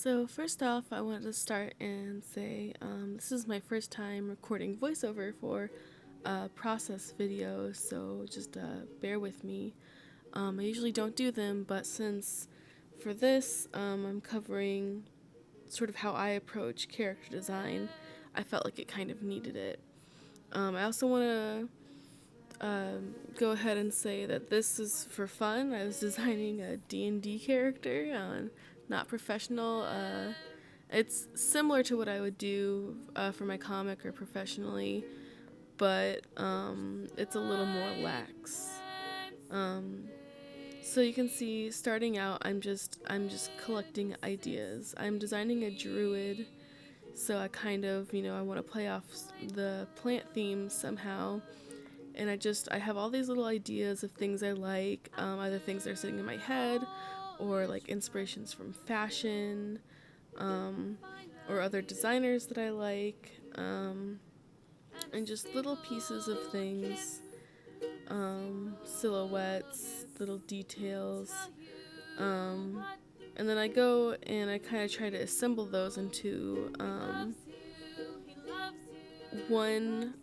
So first off, I wanted to start and say this is my first time recording voiceover for a process video, so just bear with me. I usually don't do them, but since for this I'm covering sort of how I approach character design, I felt like it kind of needed it. I also want to go ahead and say that this is for fun. I was designing a D&D character, not professional. It's similar to what I would do for my comic or professionally, but it's a little more lax. So you can see, starting out, I'm just collecting ideas. I'm designing a druid, so I kind of, I want to play off the plant theme somehow. And I have all these little ideas of things I like, either things that are sitting in my head, or like inspirations from fashion, or other designers that I like, and just little pieces of things, silhouettes, little details, and then I go and I kind of try to assemble those into one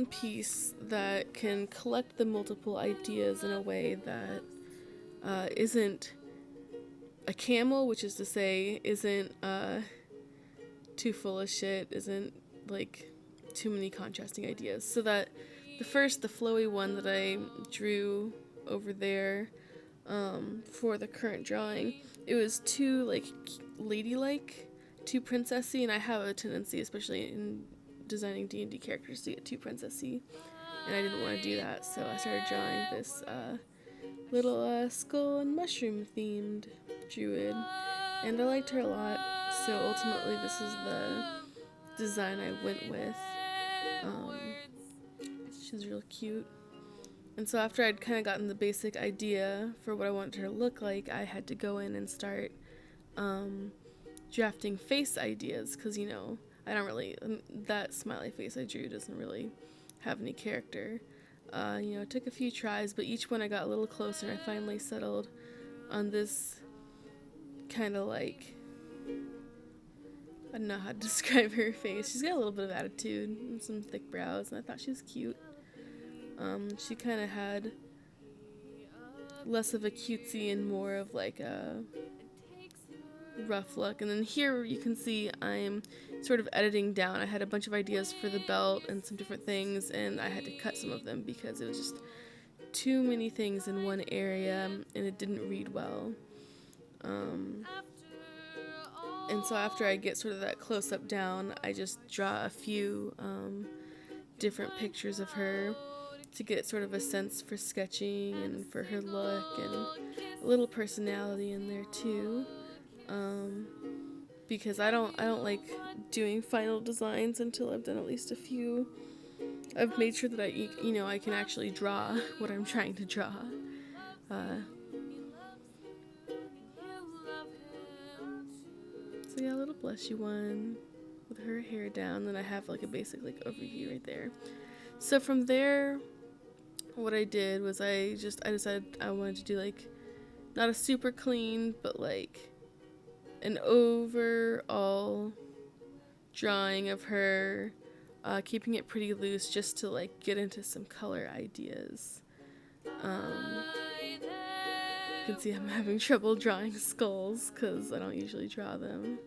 piece that can collect the multiple ideas in a way that isn't a camel, which is to say isn't too full of shit, isn't like too many contrasting ideas. So that the flowy one that I drew over there for the current drawing, it was too like ladylike, too princessy, and I have a tendency, especially in designing D&D characters, to get too princessy, and I didn't want to do that, so I started drawing this little skull and mushroom themed druid, and I liked her a lot, so ultimately this is the design I went with. She's real cute. And so after I'd kind of gotten the basic idea for what I wanted her to look like, I had to go in and start drafting face ideas, because I don't really, that smiley face I drew doesn't really have any character. It took a few tries, but each one I got a little closer, and I finally settled on this kind of like, I don't know how to describe her face. She's got a little bit of attitude and some thick brows, and I thought she was cute. She kind of had less of a cutesy and more of like a rough look. And then here you can see I'm sort of editing down. I had a bunch of ideas for the belt and some different things, and I had to cut some of them because it was just too many things in one area and it didn't read well. And so after I get sort of that close-up down, I just draw a few different pictures of her to get sort of a sense for sketching and for her look, and a little personality in there too. Because I don't like doing final designs until I've done at least a few. I've made sure that I can actually draw what I'm trying to draw. So yeah, a little blushy one with her hair down. Then I have like a basic like overview right there. So from there, what I did was I decided I wanted to do like not a super clean, but like an overall drawing of her, keeping it pretty loose just to like get into some color ideas. You can see I'm having trouble drawing skulls because I don't usually draw them.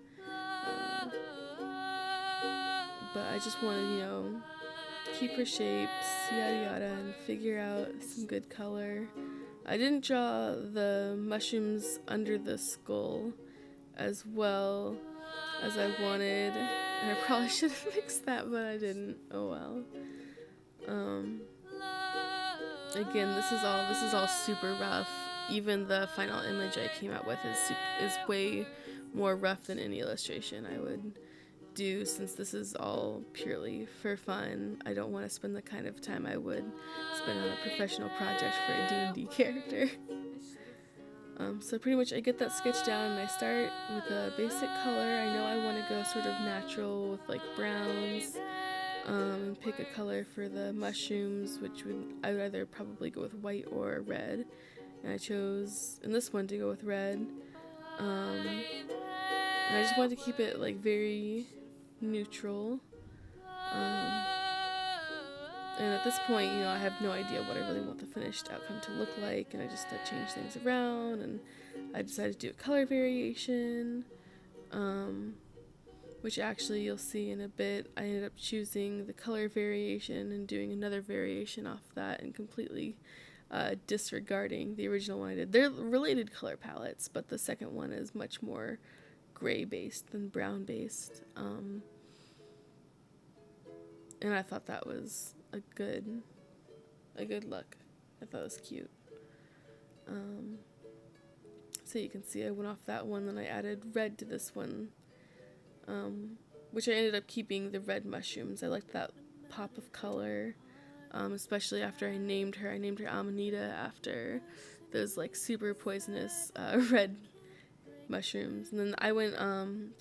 But I just want to, keep her shapes, yada yada, and figure out some good color. I didn't draw the mushrooms under the skull as well as I wanted, and I probably should have fixed that, but I didn't. Oh well. Again, this is all super rough. Even the final image I came out with is way more rough than any illustration I would do, since this is all purely for fun. I don't want to spend the kind of time I would spend on a professional project for a D&D character. So pretty much I get that sketch down and I start with a basic color. I know I want to go sort of natural with like browns, and pick a color for the mushrooms, which I would either probably go with white or red. And I chose in this one to go with red. I just wanted to keep it like very neutral. And at this point, you know, I have no idea what I really want the finished outcome to look like, and I just changed things around, and I decided to do a color variation, which actually you'll see in a bit. I ended up choosing the color variation and doing another variation off that, and completely disregarding the original one I did. They're related color palettes, but the second one is much more gray based than brown based. And I thought that was a good look. I thought it was cute. So you can see I went off that one, then I added red to this one, which I ended up keeping the red mushrooms. I liked that pop of color, especially after I named her. I named her Amanita after those like super poisonous red mushrooms. And then I went,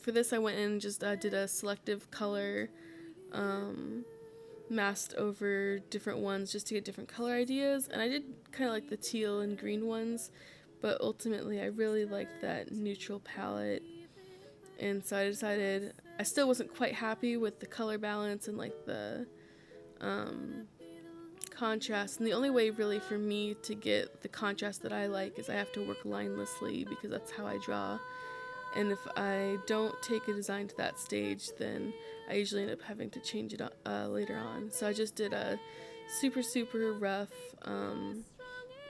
for this I went in and just did a selective color, masked over different ones just to get different color ideas. And I did kind of like the teal and green ones, but ultimately I really liked that neutral palette. And so I decided, I still wasn't quite happy with the color balance and like the contrast. And the only way really for me to get the contrast that I like is I have to work linelessly, because that's how I draw. And if I don't take a design to that stage, then I usually end up having to change it later on. So I just did a super rough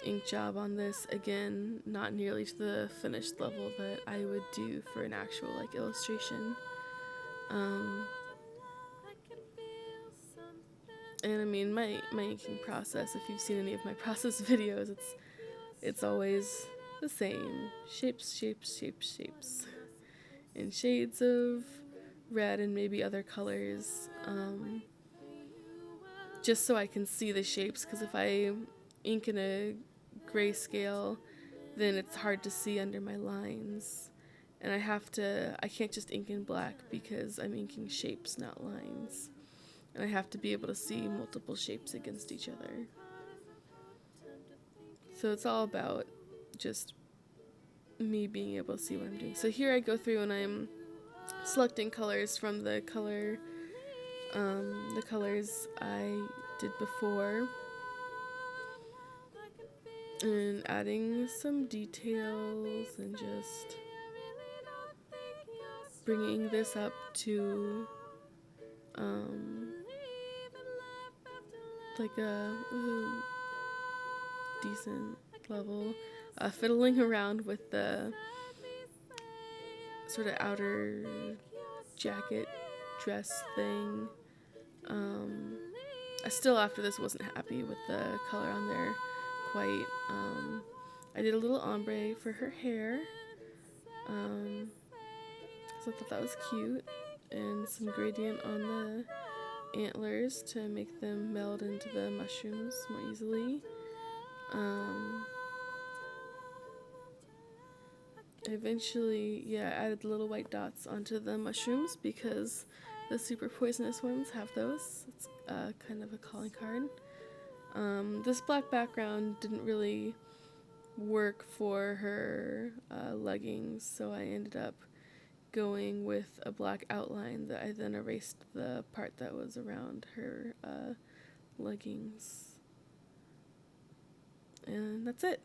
ink job on this. Again, not nearly to the finished level that I would do for an actual like illustration. And I mean, my inking process, if you've seen any of my process videos, it's always the same. Shapes, in shades of red and maybe other colors, just so I can see the shapes, because if I ink in a grayscale, then it's hard to see under my lines. And I can't just ink in black, because I'm inking shapes, not lines. And I have to be able to see multiple shapes against each other. So it's all about just me being able to see what I'm doing. So here I go through and I'm selecting colors from the colors I did before, and adding some details and just bringing this up to like a decent level, fiddling around with the sort of outer jacket dress thing. I still, after this, wasn't happy with the color on there quite. I did a little ombre for her hair, so I thought that was cute, and some gradient on the antlers to make them meld into the mushrooms more easily. I eventually, added the little white dots onto the mushrooms, because the super poisonous ones have those. It's kind of a calling card. This black background didn't really work for her leggings, so I ended up going with a black outline that I then erased the part that was around her leggings. And that's it.